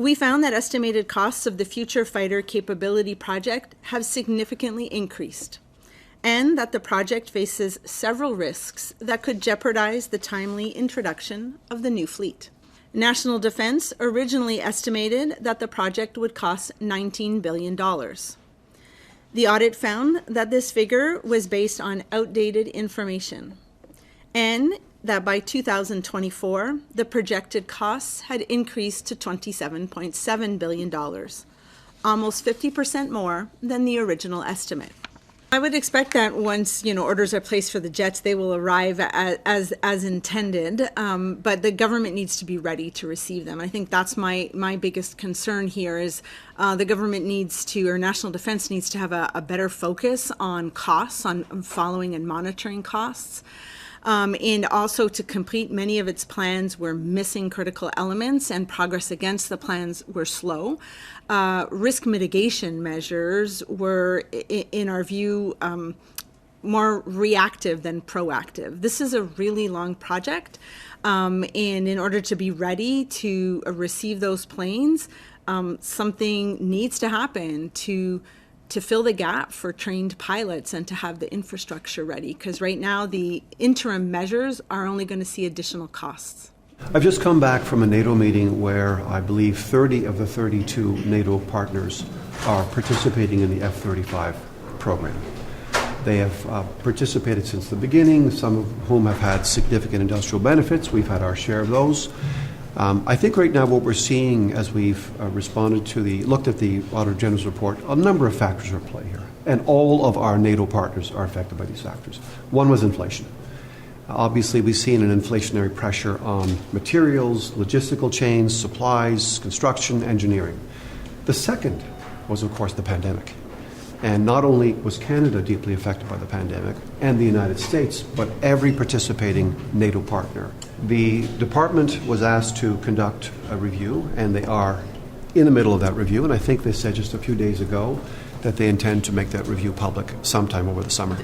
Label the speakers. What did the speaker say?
Speaker 1: We found that estimated costs of the Future Fighter Capability Project have significantly increased, and that the project faces several risks that could jeopardize the timely introduction of the new fleet. National Defense originally estimated that the project would cost $19 billion. The audit found that this figure was based on outdated information, and that by 2024, the projected costs had increased to $27.7 billion, almost 50% more than the original estimate. I would expect that once orders are placed for the jets, they will arrive as intended, but the government needs to be ready to receive them. I think that's my biggest concern here is the government needs to, or national defense needs to have a better focus on costs, on following and monitoring costs. And also to complete many of its plans were missing critical elements and progress against the plans were slow. Risk mitigation measures were, in our view, more reactive than proactive. This is a really long project, and in order to be ready to receive those planes, something needs to happen to fill the gap for trained pilots and to have the infrastructure ready, because right now the interim measures are only going to see additional costs.
Speaker 2: I've just come back from a NATO meeting where I believe 30 of the 32 NATO partners are participating in the F-35 program. They have participated since the beginning, some of whom have had significant industrial benefits. We've had our share of those. I think right now what we're seeing as we've looked at the Auditor General's report, a number of factors are at play here. And all of our NATO partners are affected by these factors. One was inflation. Obviously, we've seen an inflationary pressure on materials, logistical chains, supplies, construction, engineering. The second was, of course, the pandemic. And not only was Canada deeply affected by the pandemic, and the United States, but every participating NATO partner. The department was asked to conduct a review, and they are in the middle of that review, and I think they said just a few days ago that they intend to make that review public sometime over the summer.